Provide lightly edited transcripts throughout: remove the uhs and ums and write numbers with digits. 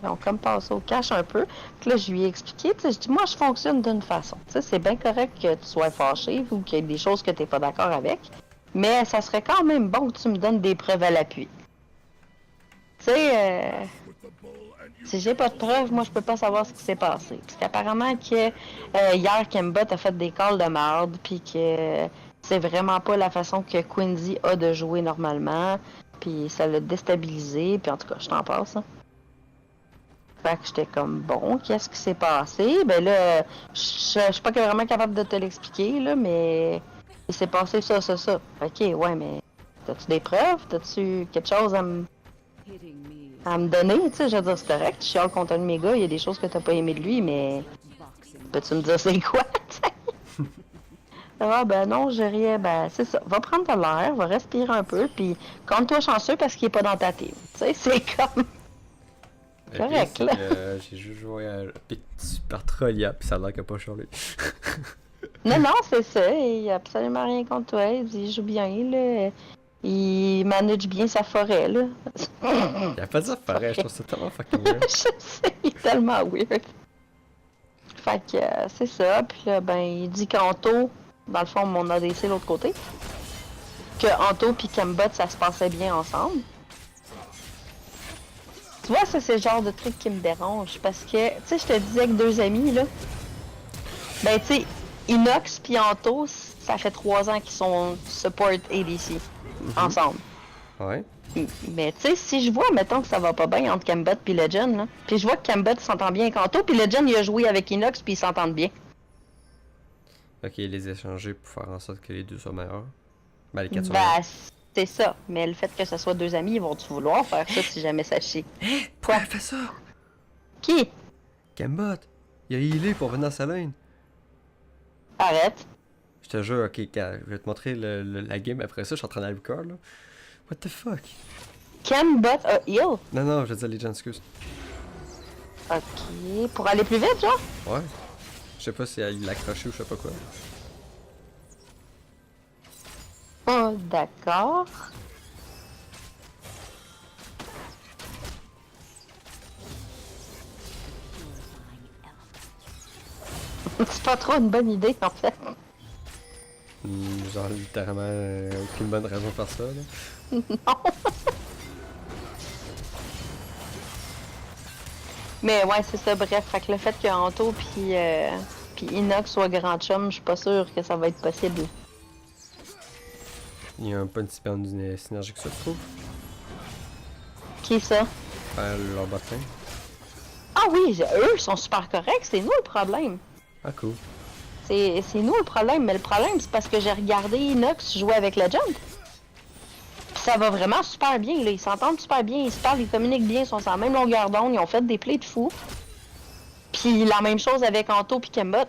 Ils ont comme passé au cash un peu. Puis là, je lui ai expliqué, tu sais, je dis, moi, je fonctionne d'une façon. Tu sais, c'est bien correct que tu sois fâché ou qu'il y ait des choses que tu n'es pas d'accord avec. Mais ça serait quand même bon que tu me donnes des preuves à l'appui. Tu sais, si j'ai pas de preuves, moi, je peux pas savoir ce qui s'est passé. Parce qu'apparemment que hier, Kemba a fait des calls de merde, puis que c'est vraiment pas la façon que Quincy a de jouer normalement. Puis ça l'a déstabilisé. Puis en tout cas, je t'en passe. Hein. Fait que j'étais comme, bon, qu'est-ce qui s'est passé? Ben là, je suis pas vraiment capable de te l'expliquer, là, mais il s'est passé ça, ça, ça. Ok, ouais, mais t'as-tu des preuves? T'as-tu quelque chose à me donner? Tu sais, je veux dire, c'est correct, tu chiales contre un de mes gars, il y a des choses que t'as pas aimé de lui, mais peux-tu me dire c'est quoi? Ah ben non, j'ai rien, ben c'est ça. Va prendre de l'air, va respirer un peu, puis compte-toi chanceux parce qu'il est pas dans ta team. Tu sais, c'est comme Le pire, correct, c'est là. que j'ai juste joué à Super Trollia, pis ça a l'air qu'il a pas changé. Non, non, c'est ça. Il n'y a absolument rien contre toi. Il joue bien, là. Il manage bien sa forêt, là. Il a pas dit ça pareil, je Forêt. trouve ça tellement fucking weird. Je sais, il est tellement weird. Fait que c'est ça. Puis là, ben, il dit qu'Anto, dans le fond, mon ADC l'autre côté, que Anto puis Kembot, ça se passait bien ensemble. Tu vois, ça, c'est le genre de truc qui me dérange. Parce que, tu sais, je te disais que deux amis, là. Ben, tu sais, Inox puis Anto, ça fait 3 ans qu'ils sont support ADC ensemble. Ouais. Mais tu sais, si je vois, mettons que ça va pas bien entre Kambot et Legend, là, puis je vois que Kambot s'entend bien avec Anto, puis Legend il a joué avec Inox, puis ils s'entendent bien. Ok, les échanger pour faire en sorte que les deux soient meilleurs. Ben, les quatre soient meilleurs. Bah, c'est ça. Mais le fait que ce soit deux amis, ils vont-tu vouloir faire ça si jamais ça chie? Pourquoi Quoi? elle fait ça? Qui? Cambot! Il a healé pour venir dans sa lane. Arrête. Je te jure, ok, je vais te montrer la game après ça, je suis en train d'aller record là. What the fuck? Kambot a heal? Non, non, je veux dire les gens, excuse. Ok. Pour aller plus vite, genre? Ouais. Je sais pas si il l'a accroché ou je sais pas quoi. Oh, d'accord. C'est pas trop une bonne idée, en fait. Genre littéralement aucune bonne raison de faire ça là. Non. Mais ouais, c'est ça, bref. Fait que le fait que Anto puis Inox soient grand chum, je suis pas sûre que ça va être possible. Il y a un peu une petit peu d'une synergie que ça, je trouve. Qui ça? Leur bottin. Ah oui, eux sont super corrects, c'est nous le problème. Ah cool. C'est nous le problème, mais le problème c'est parce que j'ai regardé Inox jouer avec Legend. Puis ça va vraiment super bien, là. Ils s'entendent super bien, ils se parlent, ils communiquent bien, ils sont sur la même longueur d'onde, ils ont fait des plays de fou. Puis la même chose avec Anto puis Kembot.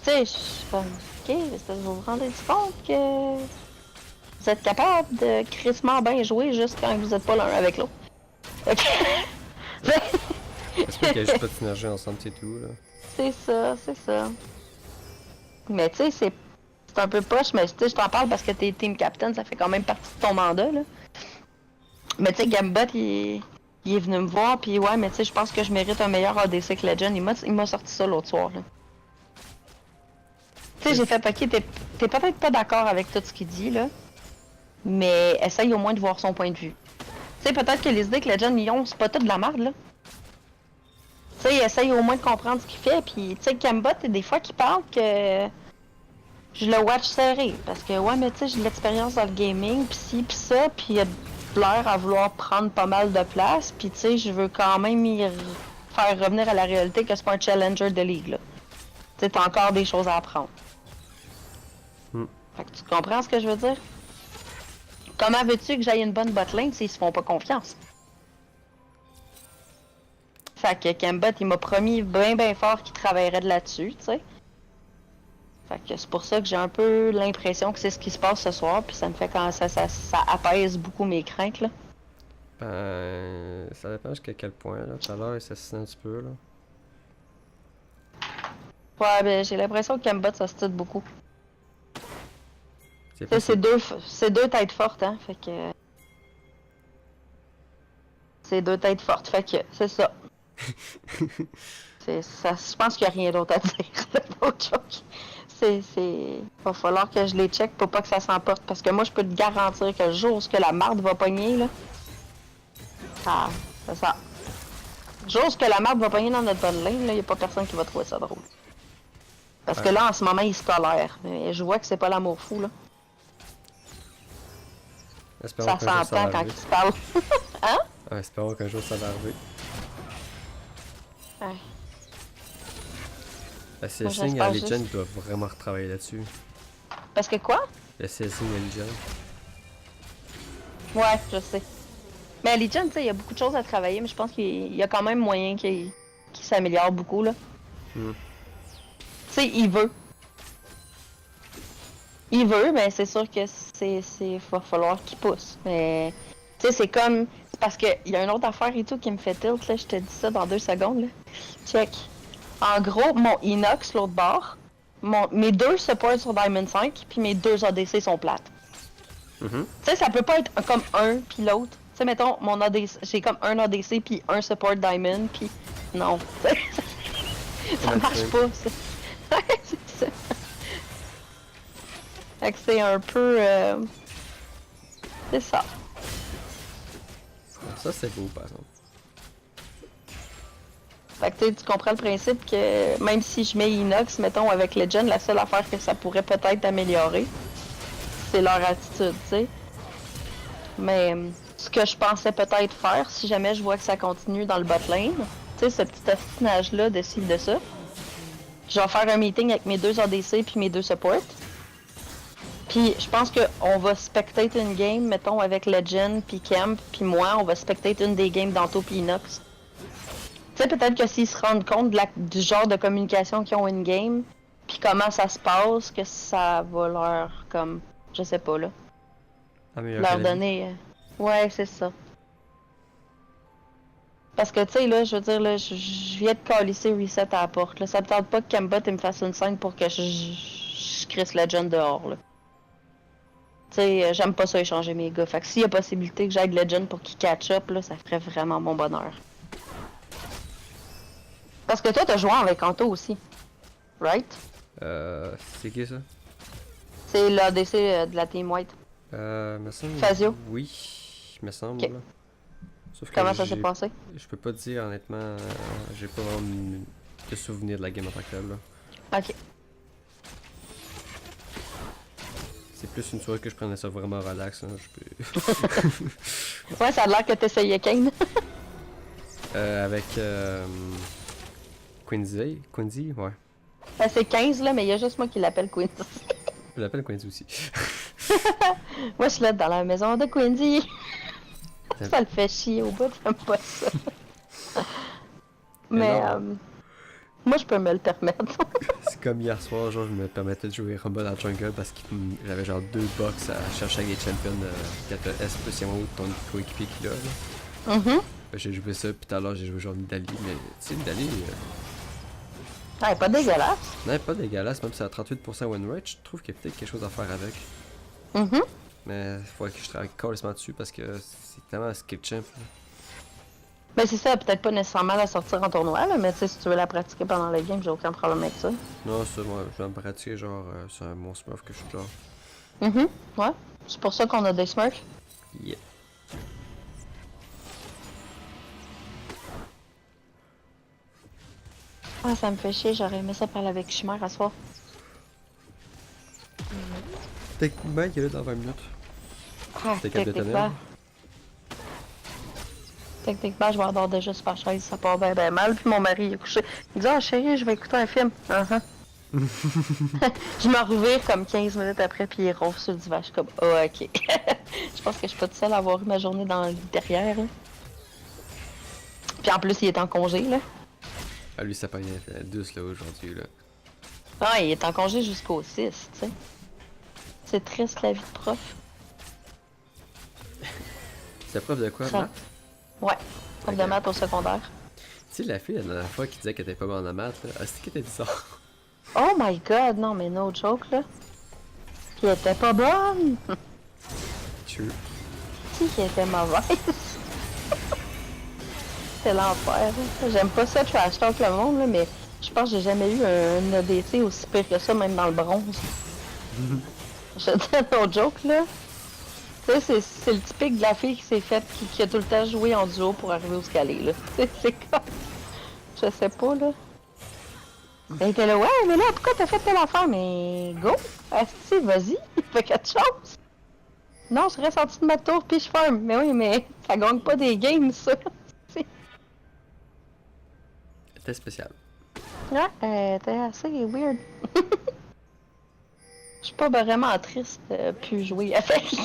Tu sais, je suis comme, ok, est-ce que vous vous rendez compte que vous êtes capable de crissement bien jouer juste quand vous êtes pas l'un avec l'autre? Ok. J'espère qu'il y a juste pas de synergie ensemble, c'est tout là. C'est ça, c'est ça. Mais tu sais, c'est un peu poche, mais tu sais, je t'en parle parce que t'es team captain, ça fait quand même partie de ton mandat, là. Mais tu sais, Gambot, il est venu me voir, puis ouais, mais tu sais, je pense que je mérite un meilleur ADC que Legend. Il m'a sorti ça l'autre soir, là. Tu sais, j'ai fait, ok, t'es peut-être pas d'accord avec tout ce qu'il dit, là, mais essaye au moins de voir son point de vue. Tu sais, peut-être que les idées que Legend y ont, c'est pas tout de la merde, là. Tu sais, essaye au moins de comprendre ce qu'il fait, puis tu sais, Gambot, des fois, qu'il parle que je le watch serré, parce que ouais, mais tu sais, j'ai de l'expérience dans le gaming, pis ci, pis ça, pis il y a de l'air à vouloir prendre pas mal de place, pis tu sais, je veux quand même faire revenir à la réalité que c'est pas un challenger de ligue, là. Tu sais, t'as encore des choses à apprendre. Fait que tu comprends ce que je veux dire? Comment veux-tu que j'aille une bonne botlane s'ils se font pas confiance? Fait que Kembot, il m'a promis bien fort qu'il travaillerait de là-dessus, tu sais. Fait que c'est pour ça que j'ai un peu l'impression que c'est ce qui se passe ce soir, puis ça me fait quand ça apaise beaucoup mes craintes, là. Ça dépend jusqu'à quel point là. Tout à l'heure il s'assine un petit peu là. Ouais, ben j'ai l'impression que Kembot ça se tire beaucoup. C'est Tu sais, pas si... c'est deux têtes fortes, hein, fait que... c'est deux têtes fortes. Fait que, c'est ça. C'est ça. Je pense qu'il n'y a rien d'autre à dire. Autre chose. Va falloir que je les check pour pas que ça s'emporte. Parce que moi, je peux te garantir que le jour où la marde va pogner, là. Ah, c'est ça. Le jour où la marde va pogner dans notre bonne ligne, là, y a pas personne qui va trouver ça drôle. Parce que là, en ce moment, il se tolère. Mais je vois que c'est pas l'amour fou, là. Espérons Ça s'entend quand il se parle. Hein? Ouais, espérons qu'un jour ça va arriver. Ouais. Le CSing à Legion doit vraiment retravailler là-dessus. Parce que quoi? Le CSing à Legion. Ouais, je sais. Mais à Legion, tu sais, il y a beaucoup de choses à travailler, mais je pense qu'il y a quand même moyen qu'il s'améliore beaucoup, là. Tu sais, il veut. Il veut, mais c'est sûr que va falloir qu'il pousse. Mais, tu sais, c'est comme... Parce qu'il y a une autre affaire et tout qui me fait tilt, là, je te dis ça dans 2 secondes, là. Check. En gros, mon Inox, l'autre bord, mes 2 supports sur Diamond 5, puis mes 2 ADC sont plates. Tu sais, ça peut pas être comme un puis l'autre. Tu sais, mettons, mon ADC, j'ai comme un ADC puis un support Diamond, puis non. Ça marche pas, ça. C'est ça. Fait que c'est un peu... C'est ça. Ça, c'est beau, par exemple. Fait que tu comprends le principe que même si je mets Inox, mettons, avec Legend, la seule affaire que ça pourrait peut-être améliorer, c'est leur attitude, tu sais. Mais ce que je pensais peut-être faire, si jamais je vois que ça continue dans le bot lane, tu sais, ce petit affinage-là de ci, de ça, je vais faire un meeting avec mes 2 ADC puis mes 2 supports. Puis je pense qu'on va spectate une game, mettons, avec Legend puis Camp, puis moi, on va spectate une des games d'Anto puis Inox. Tu sais, peut-être que s'ils se rendent compte du genre de communication qu'ils ont in-game, puis comment ça se passe, que ça va leur, comme, je sais pas, là, leur donner... Ouais, c'est ça. Parce que, tu sais, là, je veux dire, là, je viens de calisser reset à la porte, là. Ça me tente pas que Cambot me fasse une scène pour que je crisse Legend dehors, là. Tu sais, j'aime pas ça échanger mes gars. Fait que s'il y a possibilité que j'aide Legend pour qu'il catch up, là, ça ferait vraiment mon bonheur. Parce que toi, t'as joué avec Anto aussi. Right? C'est qui ça? C'est l'ADC de la Team White. Me semble... Fazio? Oui, me semble. Okay. Sauf que comment ça s'est passé? Je peux pas te dire, honnêtement, j'ai pas vraiment de souvenir de la game en tant que telle, là. Ok. C'est plus une soirée que je prenais ça vraiment relax, hein, je peux... Ouais, ça a l'air que t'essayais Kane. Avec Quincy, ouais. Ben, c'est 15 là, mais il y a juste moi qui l'appelle Quincy. Je l'appelle Quincy aussi. Moi, je suis là dans la maison de Quincy. Ça le fait chier au bout, j'aime pas ça. Mais moi, je peux me le permettre. C'est comme hier soir, genre, je me permettais de jouer Rumble dans Jungle parce que j'avais genre 2 box à chercher avec les champions 4S plus Yamo de ton coéquipier qui là. J'ai joué ça, puis tout à l'heure j'ai joué genre Nidalee, mais tu sais, Nidalee. Ouais, pas dégueulasse. Non, pas dégueulasse, même si c'est à 38% win rate, je trouve qu'il y a peut-être quelque chose à faire avec. Mais il faudrait que je travaille complètement dessus parce que c'est tellement un skill champ. Là. Ben c'est ça, peut-être pas nécessairement la sortir en tournoi, là, mais tu sais, si tu veux la pratiquer pendant le game, j'ai aucun problème avec ça. Non, ça, moi, je vais me pratiquer genre sur un mon smurf que je suis genre. Ouais. C'est pour ça qu'on a des smurfs. Yeah. Ah, ça me fait chier, j'aurais aimé ça parler avec Chimère à soir. Techniquement, il est là dans 20 minutes. Ah, techniquement, je vais avoir déjà super chaise, ça part bien ben mal, puis mon mari est couché. Il dit « Ah chérie, je vais écouter un film. Je me revire comme 15 minutes après, puis il ronfle sur le divan. Je suis comme « Oh, ok. » Je pense que je suis pas toute seule à avoir eu ma journée dans le lit derrière. Là. Puis en plus, il est en congé, là. Ah, lui, ça pas bien douce, là, aujourd'hui, là. Ah, il est en congé jusqu'au 6, tu sais. C'est triste, la vie de prof. C'est prof de quoi, maths? Ouais, prof de maths au secondaire. Tu sais, la fille, la dernière fois, qui disait qu'elle était pas bonne en maths, là, c'est qui était bizarre. Oh my god, non, mais no joke, là. Puis elle était pas bonne. True. Qui était mauvaise? c'était l'enfer. J'aime pas ça trash talk le monde, là, mais je pense que j'ai jamais eu un ADC aussi pire que ça, même dans le bronze. Je te dis no joke, là. Tu sais, c'est le typique de la fille qui s'est faite, qui a tout le temps joué en duo pour arriver au scalé, là. C'est comme... Je sais pas, là. Elle était là, ouais, mais là, pourquoi t'as fait telle affaire? Mais go! Asti, vas-y, fais quelque chose! Non, je reste en dessous de ma tour pis je farm. Mais oui, mais ça gagne pas des games, ça. C'était spécial. Ouais, t'es assez weird. Je suis pas vraiment triste de plus jouer avec.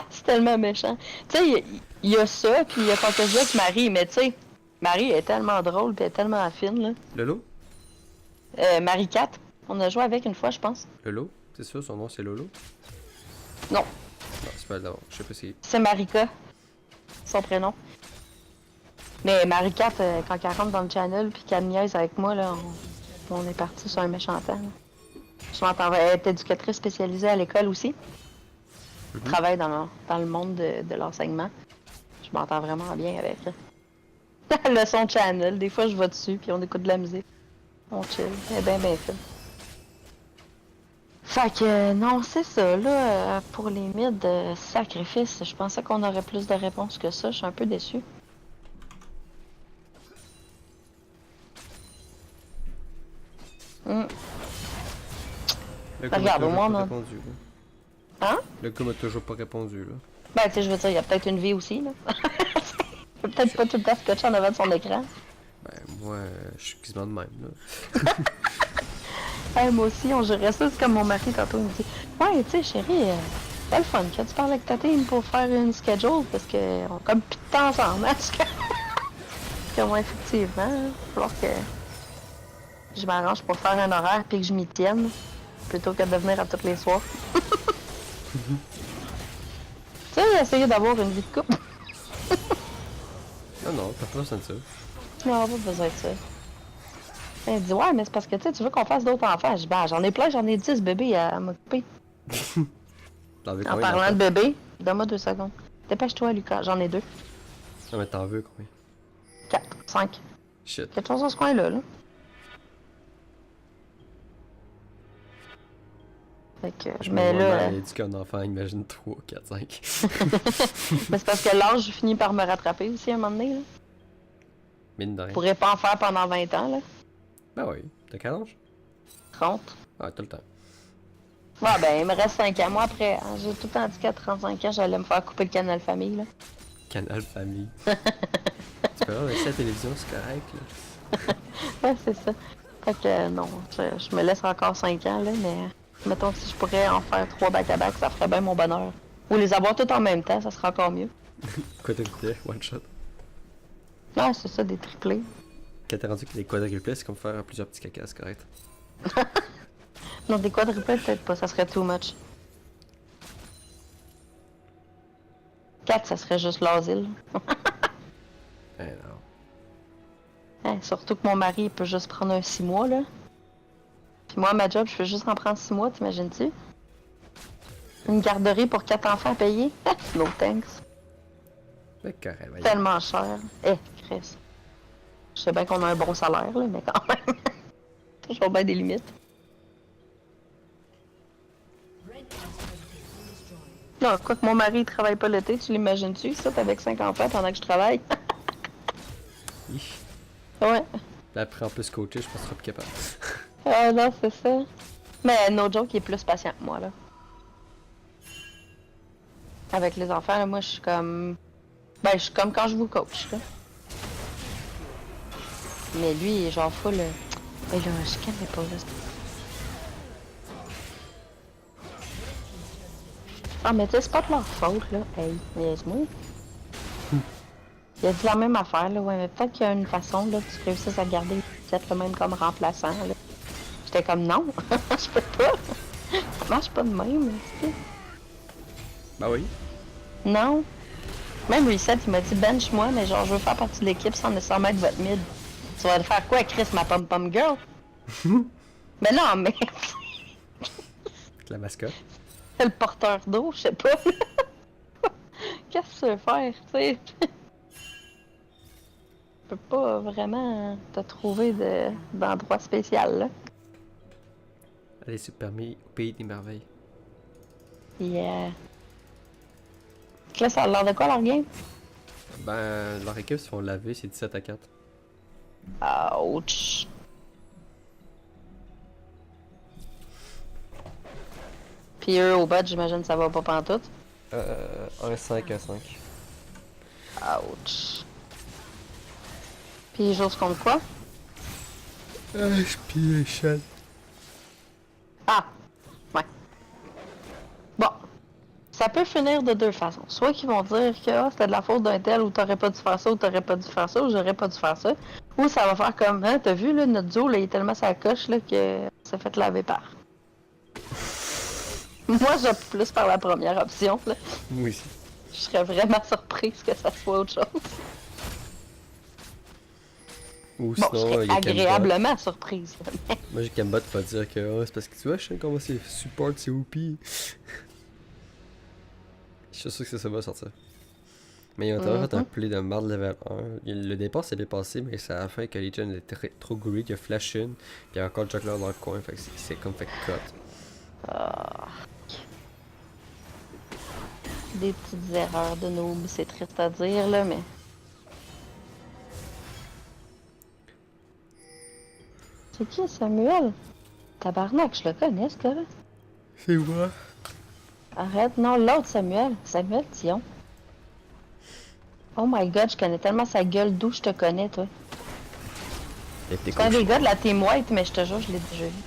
C'est tellement méchant. Tu sais, il y a ça, puis il y a quand je joue avec Marie, mais tu sais, Marie est tellement drôle pis elle est tellement fine, là. Lolo? Marie 4, on a joué avec une fois, je pense. Lolo? C'est ça, son nom c'est Lolo? Non. Non, c'est pas là, je sais pas si... C'est Marika, son prénom. Mais Marie 4, quand elle rentre dans le channel puis qu'elle niaise avec moi, là, on est parti sur un méchant temps. Je m'entends, elle est éducatrice spécialisée à l'école aussi. Elle travaille dans le monde de l'enseignement. Je m'entends vraiment bien avec elle. Elle a son channel, des fois je vais dessus puis on écoute de la musique. On chill, elle est bien fine. Fait que non, c'est ça, là, pour les mythes de sacrifice, je pensais qu'on aurait plus de réponses que ça, je suis un peu déçue. Le gars Regarde, m'a au toujours moins, pas on a... répondu, là. Hein? Le gars m'a toujours pas répondu, là. Ben, tu sais, je veux dire, il y a peut-être une vie aussi, là. Il peut peut-être pas tout le temps scotché en avant de son écran. Ben, moi, je suis quasiment de même, là. Hey, moi aussi, on gérait ça, c'est comme mon mari tantôt, il me dit « Ouais, tu sais, chérie, c'est le fun quand tu parles avec ta team pour faire une schedule, parce qu'on a comme plus de temps ensemble, hein? » Puis moi, effectivement, il va falloir que je m'arrange pour faire un horaire puis que je m'y tienne, plutôt que de venir à tous les soirs. Tu sais, essayer d'avoir une vie de couple. Non, non, t'as pas besoin de ça. Non, pas besoin de ça. Elle dit, ouais, mais c'est parce que tu veux qu'on fasse d'autres enfants. Je dis, ben, j'en ai plein, j'en ai 10 bébés à m'occuper. T'en veux En combien parlant de d'enfants? bébés, donne-moi 2 secondes. Dépêche-toi, Lucas, j'en ai 2. Non, mais t'en veux combien? 4, 5. Shit. Quelque chose dans ce coin-là, là. Fait que, Je mais me là, vois éduquer un enfant, imagine 3, 4, 5. mais c'est parce que l'âge finit par me rattraper aussi à un moment donné, là. Mine de Je rien. pourrais pas en faire pendant 20 ans, là. Ben oui, t'as quel âge? 30. Ah, t'as le temps. Ouais, ben, il me reste 5 ans. Moi, après, hein, j'ai tout le temps dit qu'à 35 ans, j'allais me faire couper le canal famille, là. Canal Famille. Tu peux avoir accès à la télévision, c'est correct, là. Ouais, c'est ça. Fait que, non, je me laisse encore 5 ans, là, mais mettons que si je pourrais en faire 3 back-à-back, ça ferait bien mon bonheur. Ou les avoir tous en même temps, ça serait encore mieux. Quadruplé, one shot. Ouais, c'est ça, des triplés. Quand t'es rendu que les quadruplés, c'est comme faire plusieurs petits cacas, c'est correct. Non, des quadruplés, peut-être pas, ça serait too much. 4, ça serait juste l'asile. Eh non. Hein, surtout que mon mari, il peut juste prendre un 6 mois, là. Puis moi, ma job, je peux juste en prendre 6 mois, t'imagines-tu? Une garderie pour 4 enfants à payer? No thanks. Mais correct, voyons. Tellement cher. Chris. Je sais bien qu'on a un bon salaire, là, mais quand même. Toujours bien des limites. Non, quoi que mon mari, il travaille pas l'été, tu l'imagines-tu, ça, avec 5 enfants pendant que je travaille? Hi. Ouais. Là, après, en plus coacher, je pense que tu seras plus capable. Ah non, c'est ça. Mais no joke, il est plus patient que moi, là. Avec les enfants, là, moi, je suis comme... Ben, je suis comme quand je vous coach, là. Mais lui, il est genre full... Mais là, je calme pas, là. Ah, mais tu sais, c'est pas de leur faute, là. Hey, niaise-moi. Il a dit la même affaire, là. Ouais, mais peut-être qu'il y a une façon, là, que tu réussisses à garder le set, là, même comme remplaçant, là. J'étais comme, non, je peux pas. Ça marche pas de même, tu sais. Bah oui. Non. Même Reset, il m'a dit bench-moi, mais genre, je veux faire partie de l'équipe sans nécessairement être votre mid. Tu vas faire quoi, Chris, ma pom-pom girl? Mais non, mais. La mascotte. C'est le porteur d'eau, je sais pas. Qu'est-ce que tu veux faire, tu sais? peux pas vraiment te trouver d'endroit spécial, là. Allez, c'est permis au pays des merveilles. Yeah. Là, ça a l'air de quoi leur game? Ben, leur équipe se font laver, c'est 17-4. Ouch. Puis eux, au bas, j'imagine ça va pas pantoute. 1-5-1-5. Ouch. Puis ils jouent contre quoi? Je pille les chaînes. Ah! Ouais. Bon. Ça peut finir de deux façons. Soit qu'ils vont dire que c'était de la faute d'un tel ou t'aurais pas dû faire ça ou t'aurais pas dû faire ça ou j'aurais pas dû faire ça. Ou ça va faire comme, hein, t'as vu là, notre duo là, il est tellement sa coche là que ça fait laver par. Moi j'opte plus par la première option là. Oui. Je serais vraiment surprise que ça soit autre chose. Ou Bon, sinon, je serais il y a agréablement surprise. Là. Moi j'ai Kembot qui va dire que c'est parce que tu vois, je sais comment c'est support, c'est OP. Je suis sûr que ça va sortir. Mais il a notamment fait un play de marde level 1. Le départ s'est bien passé, mais ça a fait que Legion était trop greedy, il a flash in, puis il y a encore Juggler dans le coin, fait que c'est comme fait cut. Des petites erreurs de noob, c'est triste à dire là, mais. C'est qui Samuel? Tabarnak, je le connais ce gars-là. C'est moi. Arrête, non, l'autre Samuel. Samuel Dion. Oh my god, je connais tellement sa gueule, d'où je te connais, toi. C'est un des gars de la Team White, mais je te jure, je l'ai déjà vu.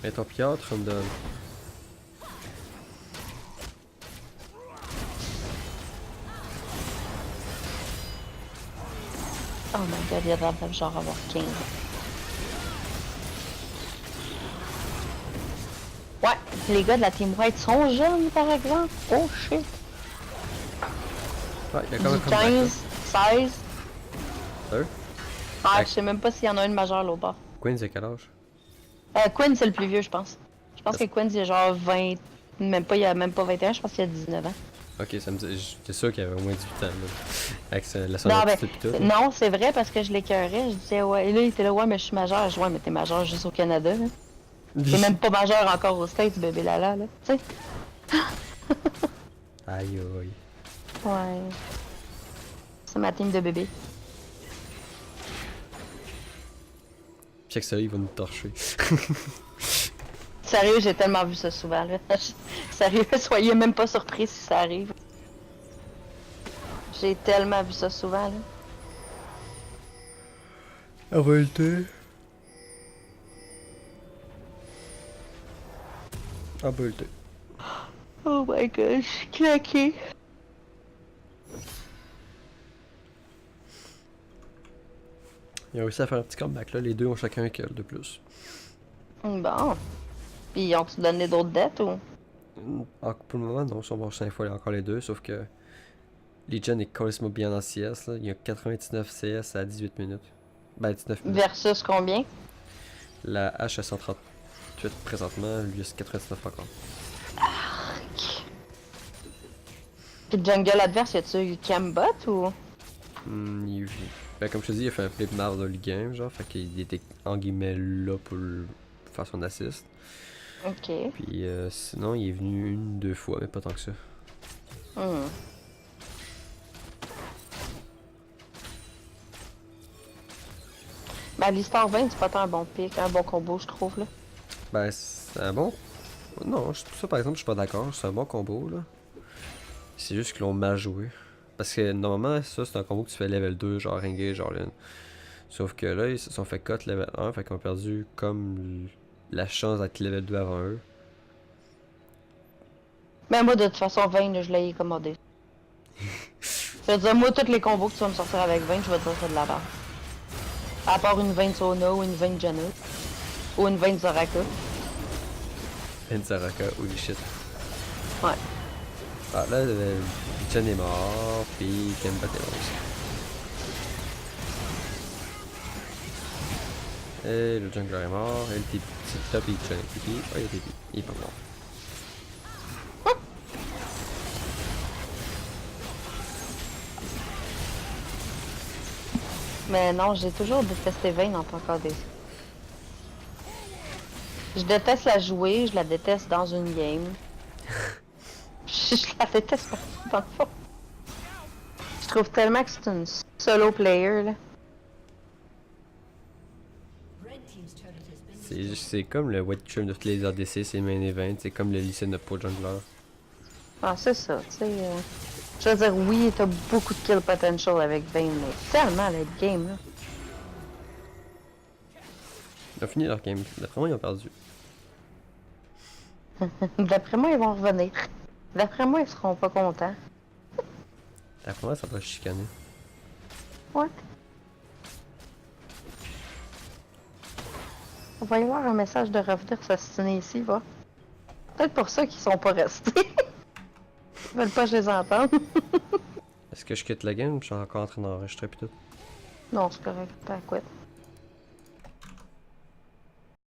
Et ton Pierre, tu me donnes. Oh my god, il a l'air de genre avoir 15. Ouais, les gars de la Team White sont jeunes, par exemple. Oh shit. Ouais, il y a comme un 15, 16. Deux? Ah, je sais même pas s'il y en a une majeure là au bas. Queen, c'est quel âge? Quinn, c'est le plus vieux, je pense. Je pense que Quinn, il a genre 20. Même pas, il a même pas 21, je pense qu'il a 19 ans. Ok, ça me dit. J'étais sûr qu'il y avait au moins 18 ans, là. Avec la son Non, ben, attitude pis tout. non, c'est vrai parce que je l'écœurais. Je disais, ouais, et là, il était là, ouais, mais je suis majeur. Je dis, ouais, mais t'es majeur juste au Canada, là. T'es même pas majeur encore aux States, bébé Lala, là. Tu sais? Aïe aïe. Ouais. C'est ma team de bébé. Check ça, il va nous torcher. Sérieux, j'ai tellement vu ça souvent, là. Sérieux, soyez même pas surpris si ça arrive. J'ai tellement vu ça souvent, là. On va le tuer. Ah bah le tuer. Oh my god, je suis claquée. Ils ont réussi à faire un petit comeback là, les deux ont chacun un kill de plus. Bon. Puis ont-tu donné d'autres dettes ou? Ah, pour le moment, non, sur mon 5 fois encore les deux, sauf que Legion est complètement bien en CS, là. Il y a 99 CS à 18 minutes. Ben 19 minutes. Versus combien? La H à 138 présentement, lui c'est 99 encore. Puis jungle adverse, y a-tu eu Cambot ou? Ben comme je te dis, il a fait un play de marde dans le game, genre, fait qu'il était en guillemets là pour faire son assist. Ok. Puis sinon, il est venu une, deux fois, mais pas tant que ça. Ben, l'histoire 20, c'est pas tant un bon pick, un bon combo, je trouve, là. Ben, c'est un bon. Non, ça par exemple, je suis pas d'accord, c'est un bon combo là. C'est juste qu'ils l'ont mal joué. Parce que normalement, ça c'est un combo que tu fais level 2, genre Rengar, genre Lynn. Sauf que là, ils se sont fait cut level 1, fait qu'ils ont perdu comme la chance d'être level 2 avant eux. Ben, moi, de toute façon, 20, là, je l'ai commandé. Je veux dire, moi, tous les combos que tu vas me sortir avec 20, je vais te dire c'est de la barre. À part une 20 Sona ou une 20 Janus. Ou une 20 Zoraka. Enzaraka, holy shit. Ouais. Ah là, Chen est mort, puis Kemba est mort aussi. Et le jungler est mort, et le TP, c'est top, il Chen est TP. Oh, il est TP, il est pas mort. Mais non, j'ai toujours détesté Vayne en tant qu'ADC. Je déteste la jouer, je la déteste dans une game. Je la déteste partout dans le fond. Je trouve tellement que c'est une solo player là. C'est comme le White Trim de tous les ADC, c'est main event, c'est comme le lycée de Pro Jungler. Ah, c'est ça, tu sais. Je veux dire, oui, t'as beaucoup de kill potential avec Vayne, mais tellement le game là. Ils ont fini leur game. D'après moi, ils ont perdu. D'après moi, ils vont revenir. D'après moi, ils seront pas contents. D'après moi, ça va chicaner. Ouais. On va y avoir un message de revenir s'assiner ici, va. Peut-être pour ça qu'ils sont pas restés. Ils veulent pas que je les entende. Est-ce que je quitte la game? Je suis encore en train d'enregistrer pis tout. Non, c'est correct, pas quoi.